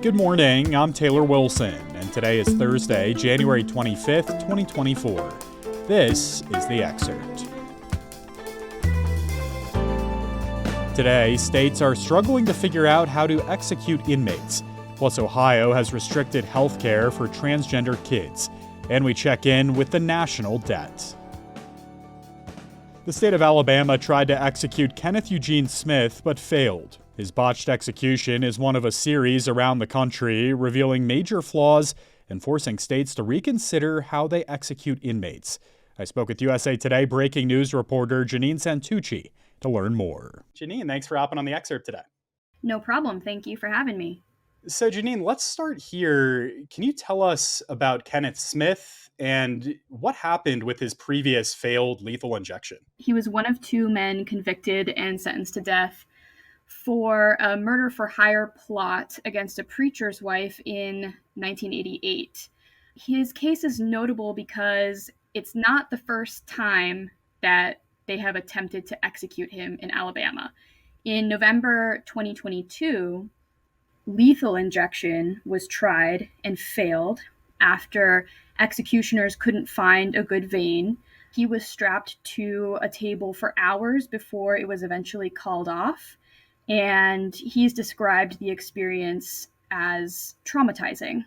Good morning, I'm Taylor Wilson, and today is Thursday, January 25th, 2024. This is the Excerpt. Today, states are struggling to figure out how to execute inmates, plus Ohio has restricted health care for transgender kids, and we check in with the national debt. The state of Alabama tried to execute Kenneth Eugene Smith, but failed. His botched execution is one of a series around the country, revealing major flaws and forcing states to reconsider how they execute inmates. I spoke with USA Today breaking news reporter Janine Santucci to learn more. Janine, thanks for hopping on the Excerpt today. No problem. Thank you for having me. So, Janine, let's start here. Can you tell us about Kenneth Smith and what happened with his previous failed lethal injection? He was one of two men convicted and sentenced to death for a murder for hire plot against a preacher's wife in 1988. His case is notable because it's not the first time that they have attempted to execute him in Alabama. In November 2022, lethal injection was tried and failed after executioners couldn't find a good vein. He was strapped to a table for hours before it was eventually called off. And he's described the experience as traumatizing.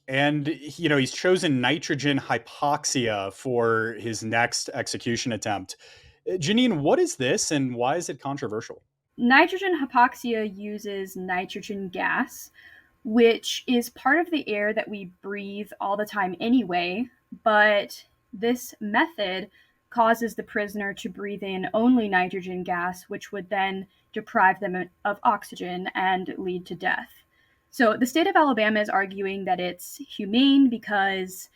And, he's chosen nitrogen hypoxia for his next execution attempt. Janine, what is this and why is it controversial? Nitrogen hypoxia uses nitrogen gas, which is part of the air that we breathe all the time anyway, but this method causes the prisoner to breathe in only nitrogen gas, which would then deprive them of oxygen and lead to death. So the state of Alabama is arguing that it's humane because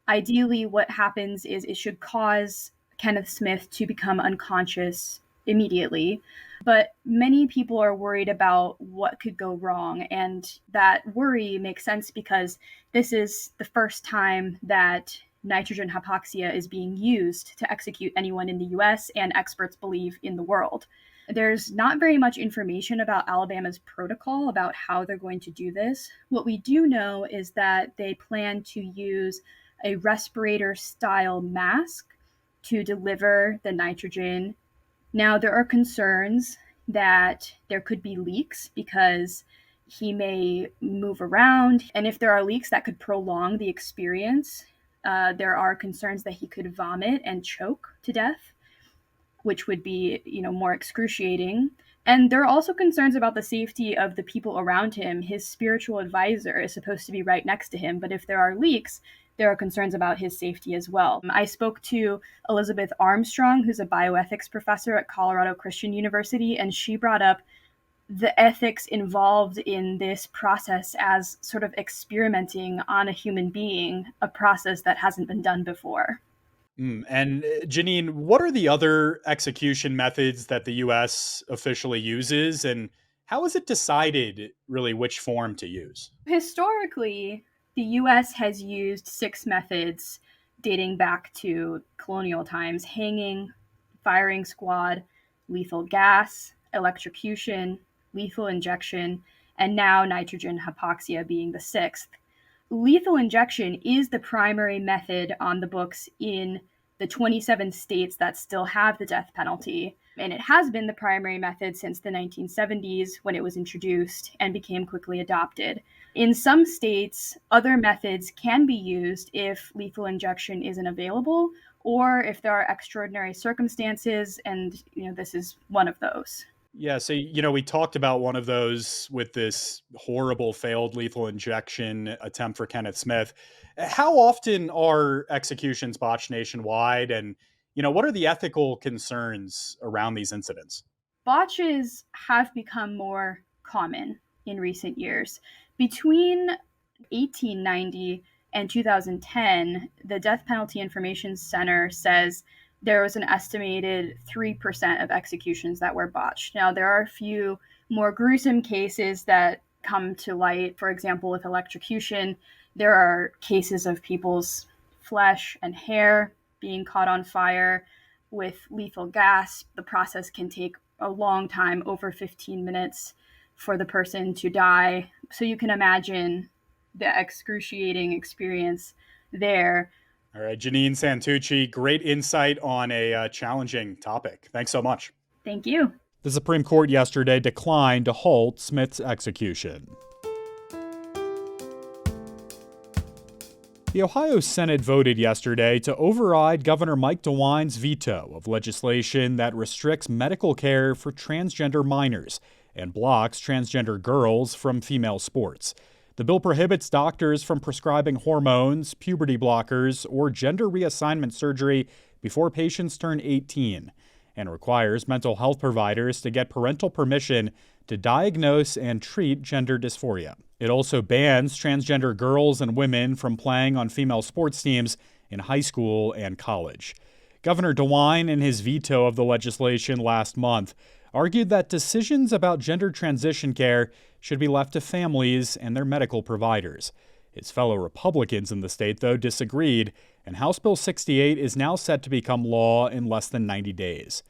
ideally what happens is it should cause Kenneth Smith to become unconscious immediately. But many people are worried about what could go wrong. And that worry makes sense because this is the first time that nitrogen hypoxia is being used to execute anyone in the US and experts believe in the world. There's not very much information about Alabama's protocol about how they're going to do this. What we do know is that they plan to use a respirator-style mask to deliver the nitrogen. Now, there are concerns that there could be leaks because he may move around. And if there are leaks, that could prolong the experience. There are concerns that he could vomit and choke to death, which would be, more excruciating. And there are also concerns about the safety of the people around him. His spiritual advisor is supposed to be right next to him, but if there are leaks, there are concerns about his safety as well. I spoke to Elizabeth Armstrong, who's a bioethics professor at Colorado Christian University, and she brought up the ethics involved in this process as sort of experimenting on a human being, a process that hasn't been done before. And Janine, what are the other execution methods that the U.S. officially uses, and how is it decided really which form to use? Historically, the U.S. has used 6 methods dating back to colonial times: hanging, firing squad, lethal gas, electrocution, lethal injection, and now nitrogen hypoxia being the 6th. Lethal injection is the primary method on the books in the 27 states that still have the death penalty. And it has been the primary method since the 1970s when it was introduced and became quickly adopted. In some states, other methods can be used if lethal injection isn't available or if there are extraordinary circumstances, and this is one of those. Yeah, so, we talked about one of those with this horrible failed lethal injection attempt for Kenneth Smith. How often are executions botched nationwide? And, what are the ethical concerns around these incidents? Botches have become more common in recent years. Between 1890 and 2010, the Death Penalty Information Center says there was an estimated 3% of executions that were botched. Now, there are a few more gruesome cases that come to light. For example, with electrocution, there are cases of people's flesh and hair being caught on fire. With lethal gas, the process can take a long time, over 15 minutes, for the person to die So you can imagine the excruciating experience there. All right, Janine Santucci, great insight on a challenging topic. Thanks so much. Thank you. The Supreme Court yesterday declined to halt Smith's execution. The Ohio Senate voted yesterday to override Governor Mike DeWine's veto of legislation that restricts medical care for transgender minors and blocks transgender girls from female sports. The bill prohibits doctors from prescribing hormones, puberty blockers, or gender reassignment surgery before patients turn 18, and requires mental health providers to get parental permission to diagnose and treat gender dysphoria. It also bans transgender girls and women from playing on female sports teams in high school and college. Governor DeWine, in his veto of the legislation last month, argued that decisions about gender transition care should be left to families and their medical providers. His fellow Republicans in the state, though, disagreed, and House Bill 68 is now set to become law in less than 90 days.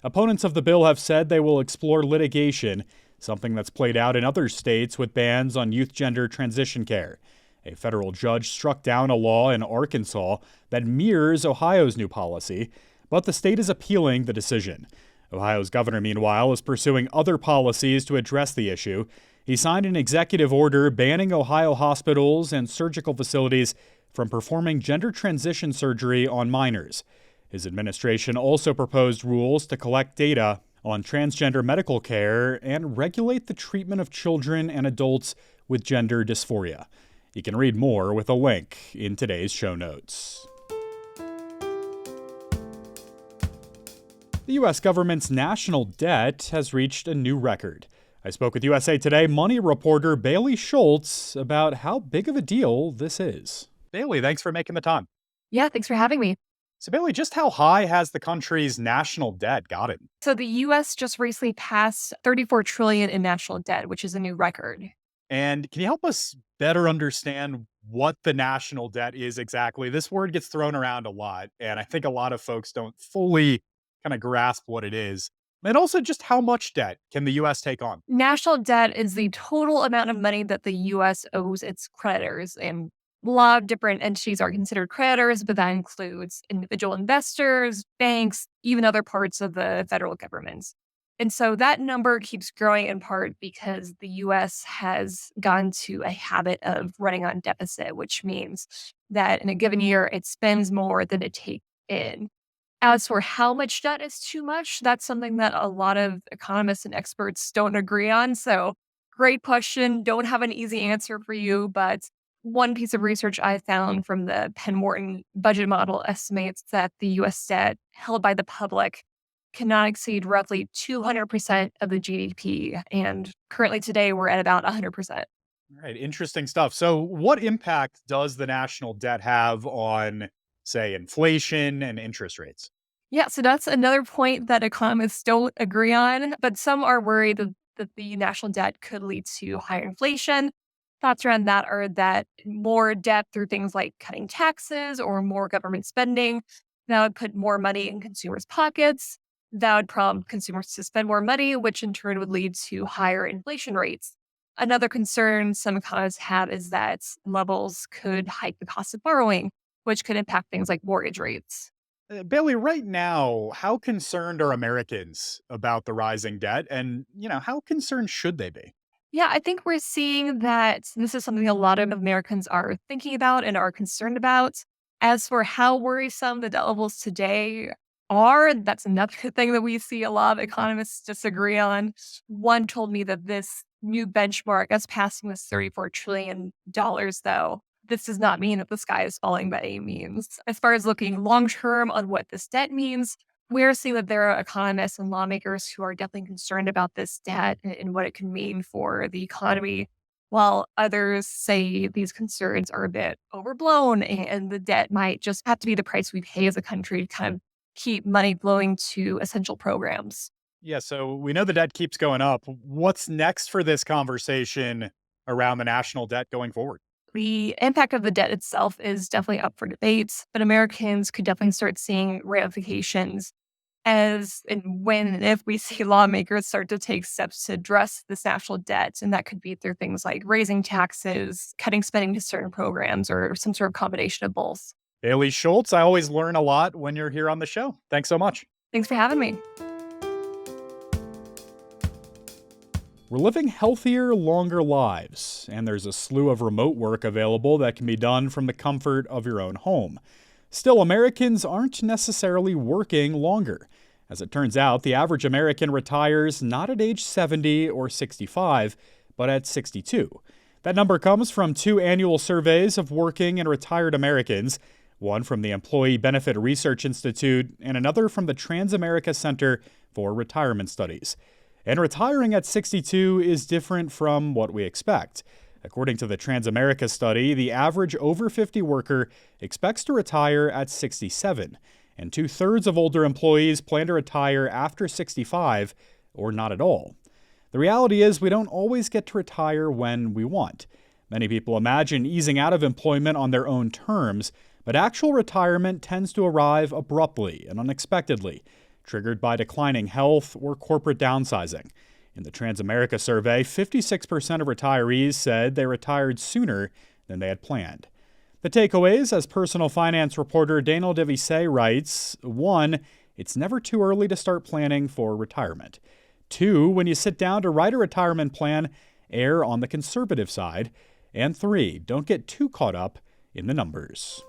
Opponents of the bill have said they will explore litigation, something that's played out in other states with bans on youth gender transition care. A federal judge struck down a law in Arkansas that mirrors Ohio's new policy, but the state is appealing the decision. Ohio's governor, meanwhile, is pursuing other policies to address the issue. He signed an executive order banning Ohio hospitals and surgical facilities from performing gender transition surgery on minors. His administration also proposed rules to collect data on transgender medical care and regulate the treatment of children and adults with gender dysphoria. You can read more with a link in today's show notes. The U.S. government's national debt has reached a new record. I spoke with USA Today Money reporter Bailey Schultz about how big of a deal this is. Bailey, thanks for making the time. Yeah, thanks for having me. So, Bailey, just how high has the country's national debt gotten? So the U.S. just recently passed $34 trillion in national debt, which is a new record. And can you help us better understand what the national debt is exactly? This word gets thrown around a lot, and I think a lot of folks don't fully kind of grasp what it is. And also just how much debt can the U.S. take on? National debt is the total amount of money that the U.S. owes its creditors. And a lot of different entities are considered creditors, but that includes individual investors, banks, even other parts of the federal government. And so that number keeps growing in part because the U.S. has gone to a habit of running on deficit, which means that in a given year, it spends more than it takes in. As for how much debt is too much, that's something that a lot of economists and experts don't agree on. So great question. Don't have an easy answer for you, but one piece of research I found from the Penn Wharton budget model estimates that the U.S. debt held by the public cannot exceed roughly 200% of the GDP. And currently today, we're at about 100%. All right, interesting stuff. So what impact does the national debt have on, say, inflation and interest rates? Yeah, so that's another point that economists don't agree on, but some are worried that the national debt could lead to higher inflation. Thoughts around that are that more debt through things like cutting taxes or more government spending, that would put more money in consumers' pockets. That would prompt consumers to spend more money, which in turn would lead to higher inflation rates. Another concern some economists have is that levels could hike the cost of borrowing, which could impact things like mortgage rates. Bailey, right now, how concerned are Americans about the rising debt? And, how concerned should they be? Yeah, I think we're seeing that this is something a lot of Americans are thinking about and are concerned about. As for how worrisome the debt levels today are, that's another thing that we see a lot of economists disagree on. One told me that this new benchmark, as passing this $34 trillion, though, this does not mean that the sky is falling by any means. As far as looking long term on what this debt means, we're seeing that there are economists and lawmakers who are definitely concerned about this debt and what it can mean for the economy, while others say these concerns are a bit overblown and the debt might just have to be the price we pay as a country to kind of keep money flowing to essential programs. Yeah, so we know the debt keeps going up. What's next for this conversation around the national debt going forward? The impact of the debt itself is definitely up for debate, but Americans could definitely start seeing ramifications as and when and if we see lawmakers start to take steps to address this national debt. And that could be through things like raising taxes, cutting spending to certain programs, or some sort of combination of both. Bailey Schultz, I always learn a lot when you're here on the show. Thanks so much. Thanks for having me. We're living healthier, longer lives, and there's a slew of remote work available that can be done from the comfort of your own home. Still, Americans aren't necessarily working longer. As it turns out, the average American retires not at age 70 or 65, but at 62. That number comes from 2 annual surveys of working and retired Americans, one from the Employee Benefit Research Institute and another from the Transamerica Center for Retirement Studies. And retiring at 62 is different from what we expect. According to the Transamerica study, the average over 50 worker expects to retire at 67, and 2/3 of older employees plan to retire after 65 or not at all. The reality is we don't always get to retire when we want. Many people imagine easing out of employment on their own terms, but actual retirement tends to arrive abruptly and unexpectedly, triggered by declining health or corporate downsizing. In the Transamerica survey, 56% of retirees said they retired sooner than they had planned. The takeaways, as personal finance reporter Daniel Devise writes, 1, it's never too early to start planning for retirement. 2, when you sit down to write a retirement plan, err on the conservative side. And 3, don't get too caught up in the numbers.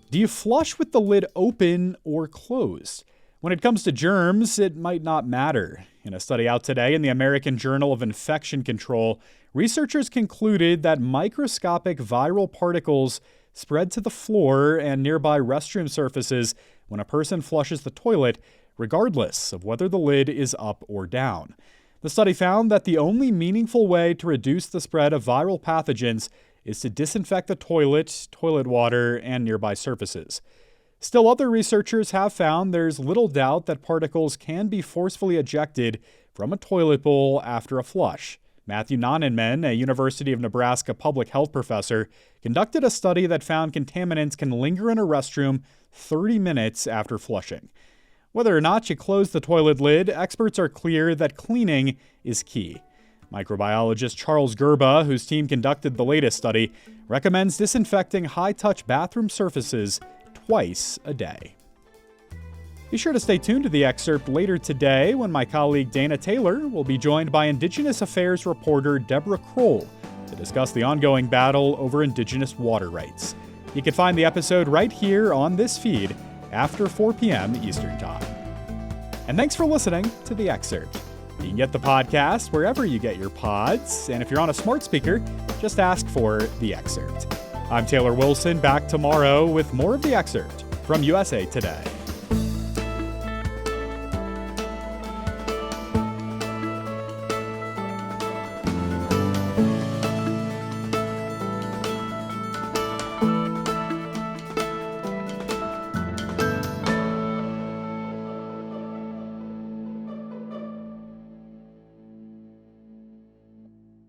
Do you flush with the lid open or closed? When it comes to germs, it might not matter. In a study out today in the American Journal of Infection Control, researchers concluded that microscopic viral particles spread to the floor and nearby restroom surfaces when a person flushes the toilet, regardless of whether the lid is up or down. The study found that the only meaningful way to reduce the spread of viral pathogens is to disinfect the toilet, toilet water, and nearby surfaces. Still, other researchers have found there's little doubt that particles can be forcefully ejected from a toilet bowl after a flush. Matthew Nonnenman, a University of Nebraska public health professor, conducted a study that found contaminants can linger in a restroom 30 minutes after flushing. Whether or not you close the toilet lid, experts are clear that cleaning is key. Microbiologist Charles Gerba, whose team conducted the latest study, recommends disinfecting high-touch bathroom surfaces twice a day. Be sure to stay tuned to the excerpt later today when my colleague Dana Taylor will be joined by Indigenous Affairs reporter Deborah Kroll to discuss the ongoing battle over Indigenous water rights. You can find the episode right here on this feed after 4 p.m. Eastern Time. And thanks for listening to the excerpt. You can get the podcast wherever you get your pods, and if you're on a smart speaker, just ask for the excerpt. I'm Taylor Wilson, back tomorrow with more of the excerpt from USA Today.